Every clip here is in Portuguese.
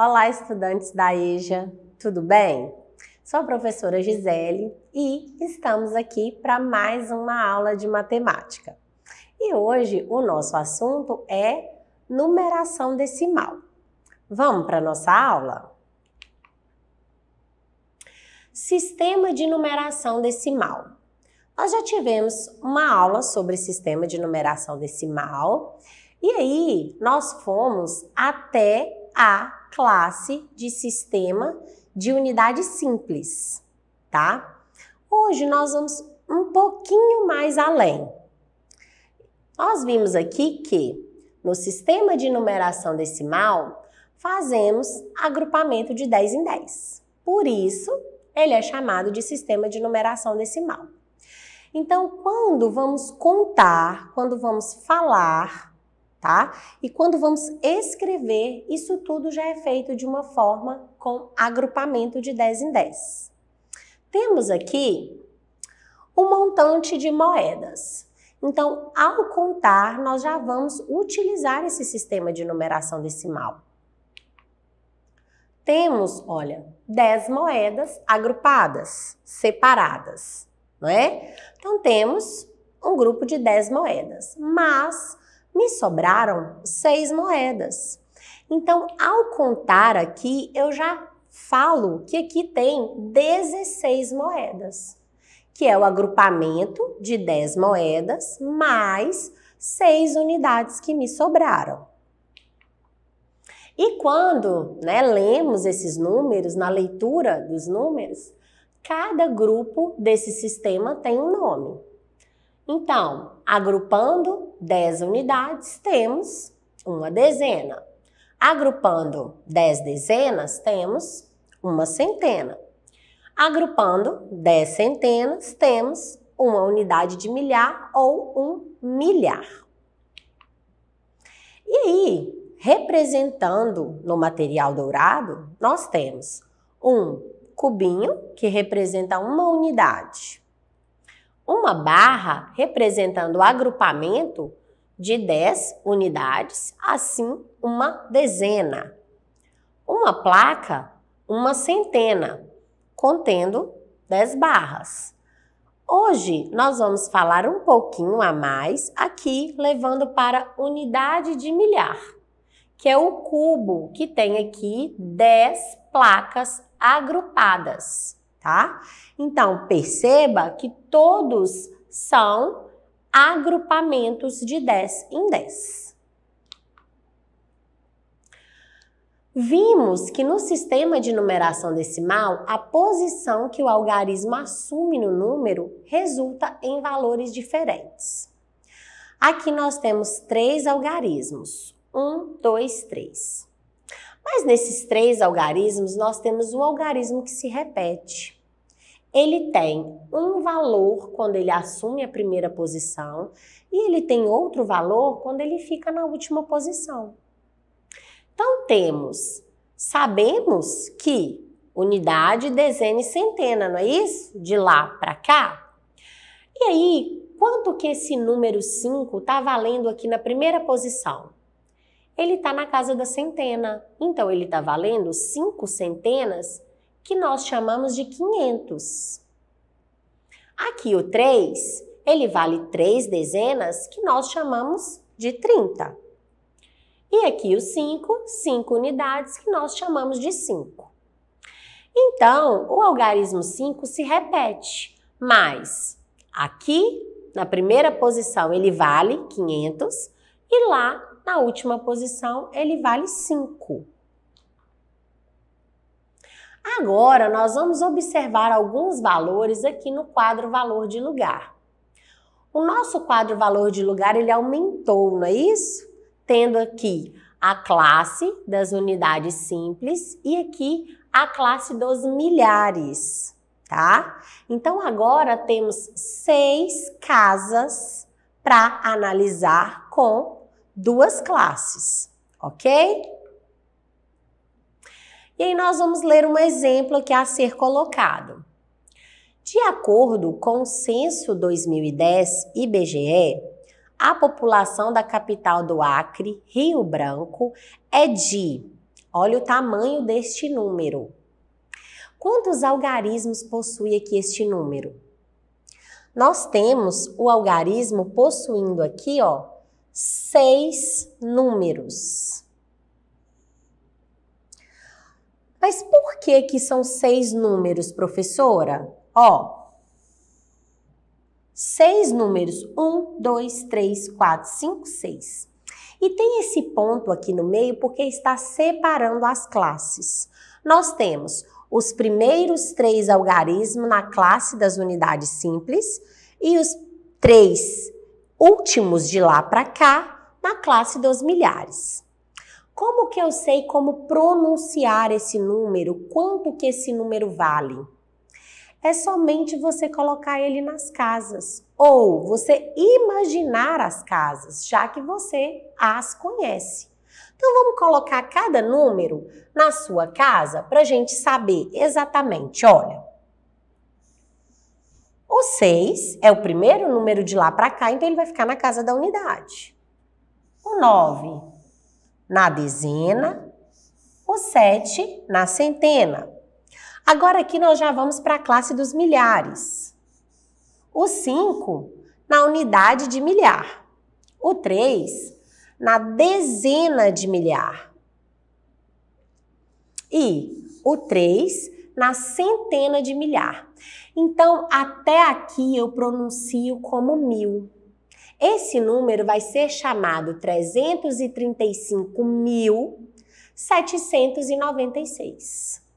Olá, estudantes da EJA, tudo bem? Sou a professora Gisele e estamos aqui para mais uma aula de matemática. E hoje o nosso assunto é numeração decimal. Vamos para a nossa aula? Sistema de numeração decimal. Nós já tivemos uma aula sobre sistema de numeração decimal e aí nós fomos até a classe de sistema de unidade simples, tá? Hoje nós vamos um pouquinho mais além. Nós vimos aqui que no sistema de numeração decimal fazemos agrupamento de 10 em 10. Por isso, ele é chamado de sistema de numeração decimal. Então, quando vamos contar, quando vamos falar, tá? E quando vamos escrever, isso tudo já é feito de uma forma com agrupamento de 10 em 10. Temos aqui um montante de moedas. Então, ao contar, nós já vamos utilizar esse sistema de numeração decimal. Temos, olha, 10 moedas agrupadas, separadas, não é? Então, temos um grupo de 10 moedas, mas me sobraram 6 moedas. Então, ao contar aqui, eu já falo que aqui tem 16 moedas, que é o agrupamento de 10 moedas mais 6 unidades que me sobraram. E quando, lemos esses números, na leitura dos números, cada grupo desse sistema tem um nome. Então, agrupando 10 unidades, temos uma dezena. Agrupando 10 dezenas, temos uma centena. Agrupando 10 centenas, temos uma unidade de milhar ou um milhar. E aí, representando no material dourado, nós temos um cubinho, que representa uma unidade. Uma barra, representando o agrupamento de 10 unidades, assim uma dezena. Uma placa, uma centena, contendo 10 barras. Hoje, nós vamos falar um pouquinho a mais aqui, levando para unidade de milhar, que é o cubo que tem aqui 10 placas agrupadas, tá? Então, perceba que todos são agrupamentos de 10 em 10. Vimos que no sistema de numeração decimal, a posição que o algarismo assume no número resulta em valores diferentes. Aqui nós temos 3 algarismos, 1, 2, 3. Mas nesses 3 algarismos, nós temos um algarismo que se repete. Ele tem um valor quando ele assume a primeira posição e ele tem outro valor quando ele fica na última posição. Então, sabemos que unidade, dezena e centena, não é isso? De lá para cá. E aí, quanto que esse número 5 está valendo aqui na primeira posição? Ele está na casa da centena. Então, ele está valendo 5 centenas, que nós chamamos de 500. Aqui o 3, ele vale 3 dezenas, que nós chamamos de 30. E aqui o 5, 5 unidades, que nós chamamos de 5. Então, o algarismo 5 se repete, mas aqui, na primeira posição, ele vale 500 e lá, na última posição, ele vale 5. Agora, nós vamos observar alguns valores aqui no quadro valor de lugar. O nosso quadro valor de lugar, ele aumentou, não é isso? Tendo aqui a classe das unidades simples e aqui a classe dos milhares, tá? Então, agora temos 6 casas para analisar com 2 classes, ok? E aí nós vamos ler um exemplo aqui a ser colocado. De acordo com o Censo 2010 IBGE, a população da capital do Acre, Rio Branco, é de Olha o tamanho deste número. Quantos algarismos possui aqui este número? Nós temos o algarismo possuindo aqui, ó, 6 números. Mas por que são 6 números, professora? Ó, 6 números, 1, 2, 3, 4, 5, 6. E tem esse ponto aqui no meio porque está separando as classes. Nós temos os primeiros 3 algarismos na classe das unidades simples e os 3 últimos de lá para cá na classe dos milhares. Como que eu sei como pronunciar esse número? Quanto que esse número vale? É somente você colocar ele nas casas ou você imaginar as casas, já que você as conhece. Então, vamos colocar cada número na sua casa para a gente saber exatamente. Olha, o 6 é o primeiro número de lá para cá, então ele vai ficar na casa da unidade. O 9 na dezena, o 7 na centena. Agora aqui nós já vamos para a classe dos milhares. O 5 na unidade de milhar. O 3 na dezena de milhar. E o 3 na centena de milhar. Então, até aqui eu pronuncio como 1000. Esse número vai ser chamado 335.796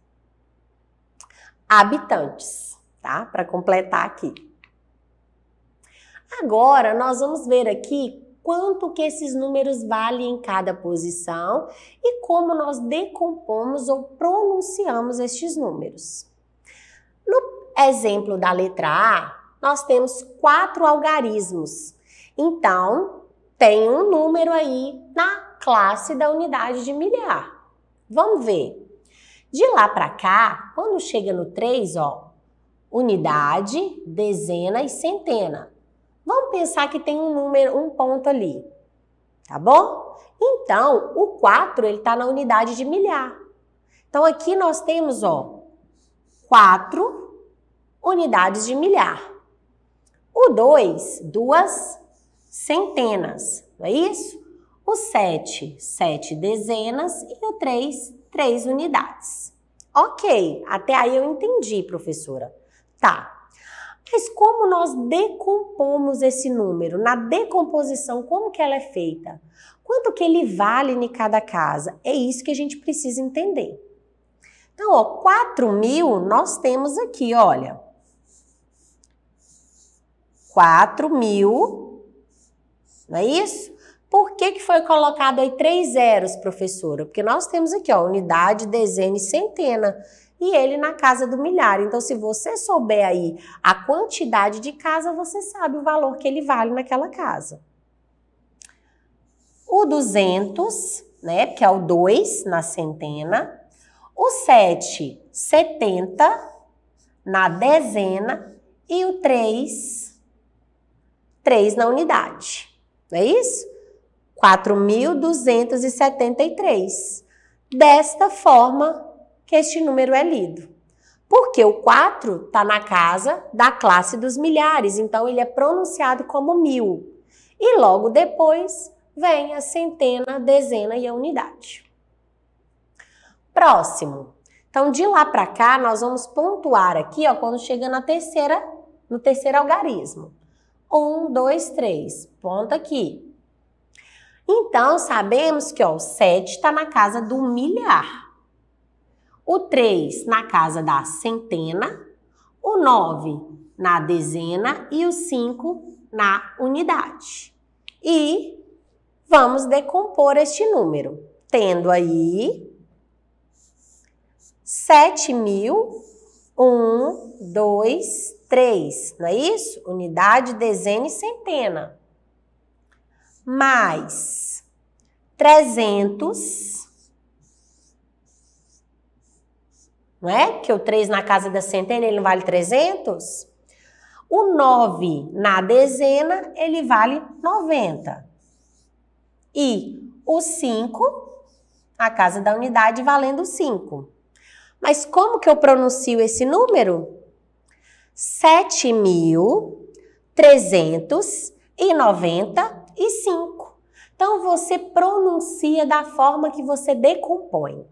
habitantes, tá? Para completar aqui. Agora, nós vamos ver aqui quanto que esses números valem em cada posição e como nós decompomos ou pronunciamos estes números. No exemplo da letra A, nós temos 4 algarismos. Então, tem um número aí na classe da unidade de milhar. Vamos ver. De lá para cá, quando chega no 3, ó, unidade, dezena e centena. Vamos pensar que tem um número, um ponto ali, tá bom? Então, o 4, ele tá na unidade de milhar. Então, aqui nós temos, ó, 4 unidades de milhar. O 2, 2 centenas, não é isso? O 7, 7 dezenas e o 3, 3 unidades. Ok, até aí eu entendi, professora. Tá. Mas como nós decompomos esse número? Na decomposição, como que ela é feita? Quanto que ele vale em cada casa? É isso que a gente precisa entender. Então, ó, 4.000 nós temos aqui, olha. 4.000, não é isso? Por que foi colocado aí 3 zeros, professora? Porque nós temos aqui, ó, unidade, dezena e centena. E ele na casa do milhar. Então, se você souber aí a quantidade de casa, você sabe o valor que ele vale naquela casa. O 200, né, que é o 2 na centena. O 7, 70 na dezena. E o 3, 3 na unidade. Não é isso? 4.273. Desta forma que este número é lido. Porque o 4 está na casa da classe dos milhares, então ele é pronunciado como 1000. E logo depois vem a centena, dezena e a unidade. Próximo. Então, de lá para cá, nós vamos pontuar aqui, ó, quando chega no terceiro algarismo. 1, 2, 3. Ponto aqui. Então, sabemos que ó, o 7 está na casa do milhar. O 3 na casa da centena, o 9 na dezena e o 5 na unidade. E vamos decompor este número, tendo aí 7.000, 1, 2, 3, não é isso? Unidade, dezena e centena. Mais 300, não é? Que o 3 na casa da centena, ele não vale 300. O 9 na dezena, ele vale 90. E o 5 a casa da unidade valendo 5. Mas como que eu pronuncio esse número? 7.395. Então, você pronuncia da forma que você decompõe.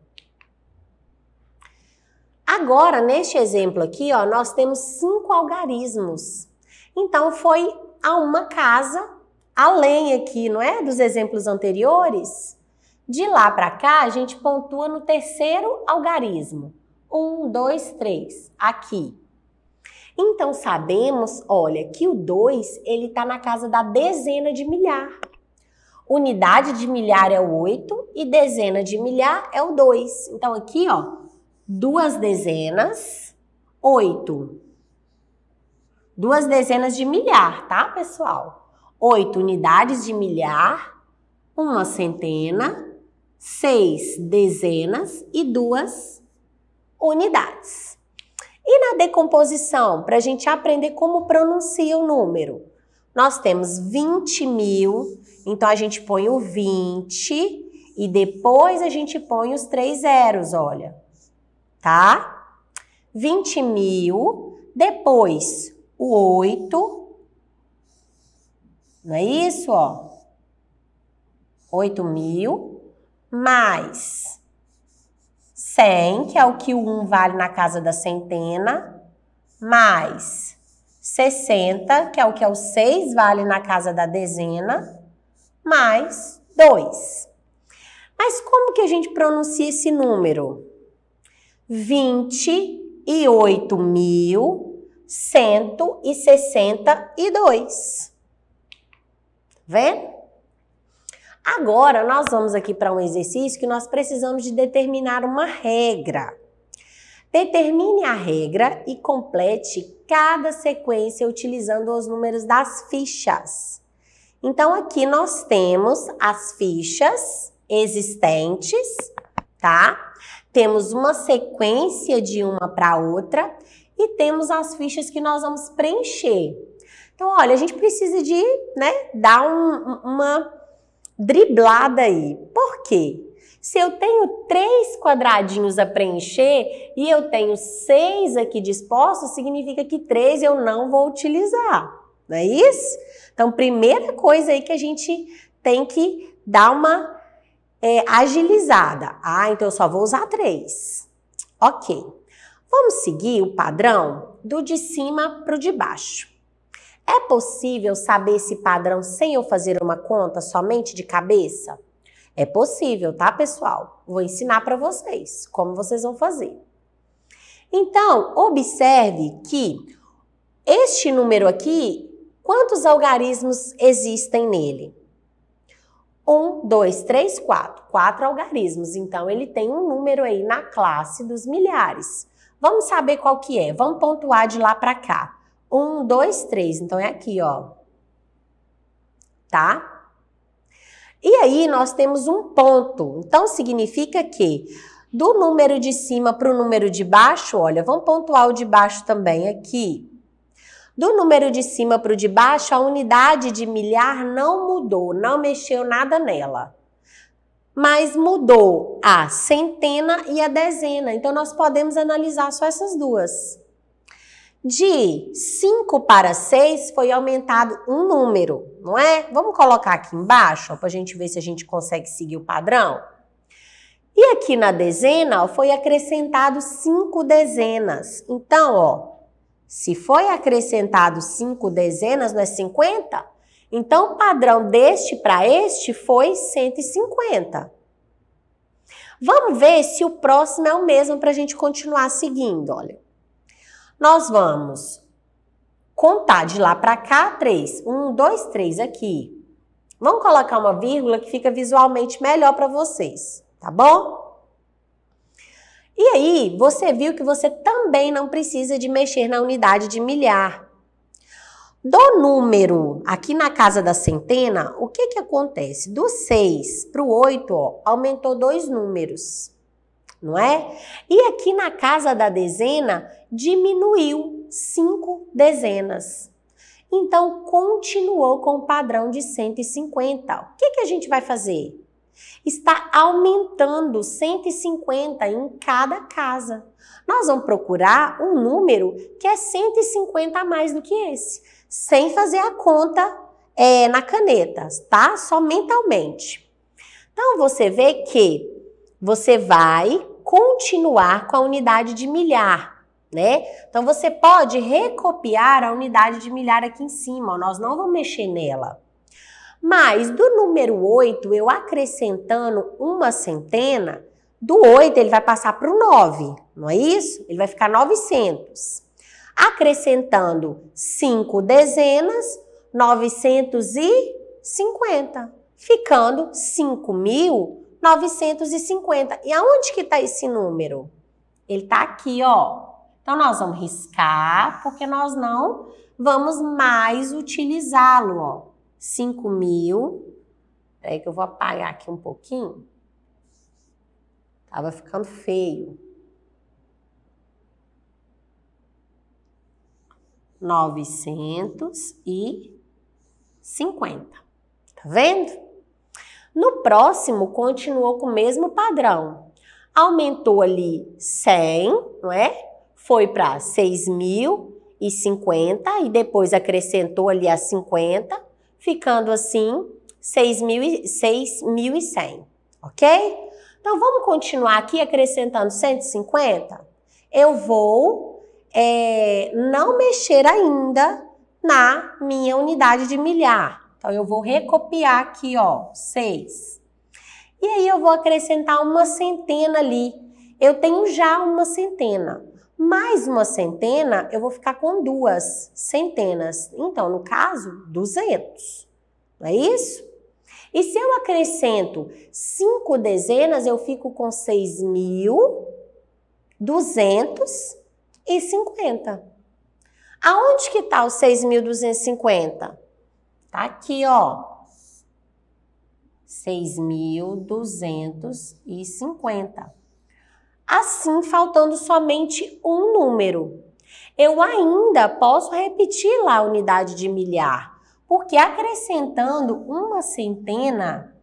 Agora, neste exemplo aqui, ó, nós temos 5 algarismos. Então, foi a uma casa, além aqui, não é? Dos exemplos anteriores. De lá para cá, a gente pontua no terceiro algarismo. 1, 2, 3, aqui. Então, sabemos, olha, que o 2, ele está na casa da dezena de milhar. Unidade de milhar é o 8 e dezena de milhar é o 2. Então, aqui, ó, 2 dezenas, 8. 2 dezenas de milhar, tá, pessoal? 8 unidades de milhar, 1 centena, 6 dezenas e 2 unidades. E na decomposição, para a gente aprender como pronuncia o número, nós temos 20.000, então a gente põe o 20 e depois a gente põe os 3 zeros, olha, tá? 20.000, depois o 8, não é isso, ó? 8.000 mais 100, que é o que o 1 vale na casa da centena, mais 60, que é o que o 6 vale na casa da dezena, mais 2. Mas como que a gente pronuncia esse número? 28.162. Vendo? Agora, nós vamos aqui para um exercício que nós precisamos de determinar uma regra. Determine a regra e complete cada sequência utilizando os números das fichas. Então, aqui nós temos as fichas existentes, tá? Temos uma sequência de uma para outra e temos as fichas que nós vamos preencher. Então, olha, a gente precisa de, né, dar uma driblada aí. Por quê? Se eu tenho 3 quadradinhos a preencher e eu tenho 6 aqui dispostos, significa que 3 eu não vou utilizar, não é isso? Então, primeira coisa aí que a gente tem que dar uma agilizada. Ah, então eu só vou usar 3. Ok. Vamos seguir o padrão do de cima para o de baixo. É possível saber esse padrão sem eu fazer uma conta somente de cabeça? É possível, tá, pessoal? Vou ensinar para vocês como vocês vão fazer. Então, observe que este número aqui, quantos algarismos existem nele? 1, 2, 3, 4. 4 algarismos. Então, ele tem um número aí na classe dos milhares. Vamos saber qual que é. Vamos pontuar de lá para cá. 1, 2, 3. Então, é aqui, ó. Tá? E aí, nós temos um ponto. Então, significa que do número de cima para o número de baixo, olha, vamos pontuar o de baixo também aqui. Do número de cima para o de baixo, a unidade de milhar não mudou, não mexeu nada nela. Mas mudou a centena e a dezena. Então, nós podemos analisar só essas duas. De 5 para 6 foi aumentado um número, não é? Vamos colocar aqui embaixo, para a gente ver se a gente consegue seguir o padrão. E aqui na dezena, ó, foi acrescentado 5 dezenas. Então, ó, se foi acrescentado 5 dezenas, não é 50? Então, o padrão deste para este foi 150. Vamos ver se o próximo é o mesmo para a gente continuar seguindo, olha. Nós vamos contar de lá para cá 3. 1, 2, 3 aqui. Vamos colocar uma vírgula que fica visualmente melhor para vocês, tá bom? E aí, você viu que você também não precisa de mexer na unidade de milhar. Do número, aqui na casa da centena, o que que acontece? Do 6 para o 8, ó, aumentou 2 números, não é? E aqui na casa da dezena, diminuiu 5 dezenas. Então, continuou com o padrão de 150. O que que a gente vai fazer? está aumentando 150 em cada casa. Nós vamos procurar um número que é 150 a mais do que esse, sem fazer a conta na caneta, tá? Só mentalmente. Então, você vê que você vai continuar com a unidade de milhar, né? Então, você pode recopiar a unidade de milhar aqui em cima, ó, nós não vamos mexer nela. Mas do número 8, eu acrescentando uma centena, do 8 ele vai passar para o 9, não é isso? Ele vai ficar 900. Acrescentando 5 dezenas, 950, ficando 5.950. E aonde que está esse número? Ele está aqui, ó. Então, nós vamos riscar, porque nós não vamos mais utilizá-lo, ó. 5.000. Peraí que eu vou apagar aqui um pouquinho. Tava ficando feio. 950. Tá vendo? No próximo, continuou com o mesmo padrão. Aumentou ali 100, não é? Foi para 6.050 e depois acrescentou ali a 50, ficando assim 6.100, ok? Então, vamos continuar aqui acrescentando 150? Eu vou não mexer ainda na minha unidade de milhar. Então, eu vou recopiar aqui, ó, 6. E aí, eu vou acrescentar uma centena ali. Eu tenho já uma centena. Mais uma centena, eu vou ficar com 2 centenas. Então, no caso, 200. Não é isso? E se eu acrescento 5 dezenas, eu fico com 6.250. Aonde que está o 6.250? Tá aqui, ó. 6.250. Assim, faltando somente um número. Eu ainda posso repetir lá a unidade de milhar, porque acrescentando uma centena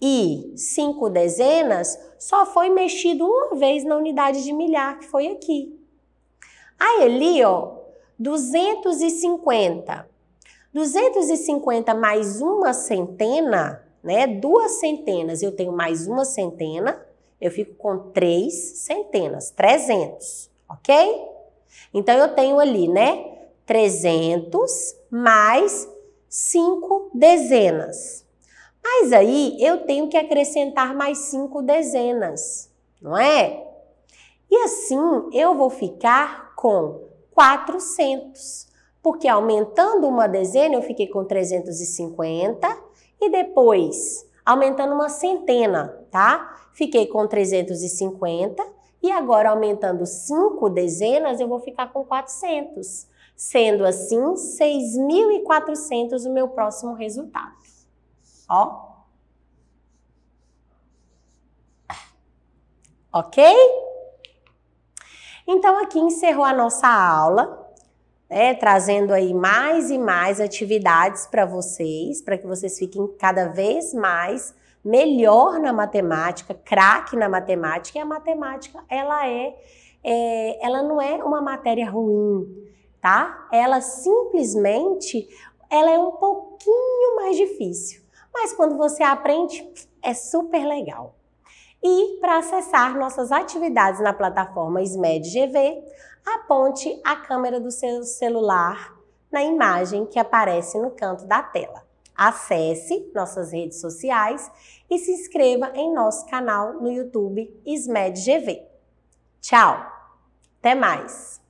e 5 dezenas, só foi mexido uma vez na unidade de milhar, que foi aqui. Aí ali, ó, 250. 250 mais uma centena, né? 2 centenas, eu tenho mais uma centena, eu fico com 3 centenas, 300, ok? Então, eu tenho ali, né? 300 mais 5 dezenas. Mas aí, eu tenho que acrescentar mais 5 dezenas, não é? E assim, eu vou ficar com 400. Porque aumentando uma dezena, eu fiquei com 350. E depois, aumentando uma centena, tá? Fiquei com 350. E agora, aumentando 5 dezenas, eu vou ficar com 400. Sendo assim, 6.400 o meu próximo resultado. Ó. Ok? Então, aqui encerrou a nossa aula, né, trazendo aí mais e mais atividades para que vocês fiquem cada vez mais melhor na matemática, craque na matemática. E a matemática, ela não é uma matéria ruim, tá? Ela simplesmente, ela é um pouquinho mais difícil. Mas quando você aprende, é super legal. E para acessar nossas atividades na plataforma SMED-GV, aponte a câmera do seu celular na imagem que aparece no canto da tela. Acesse nossas redes sociais e se inscreva em nosso canal no YouTube SMED-GV. Tchau! Até mais!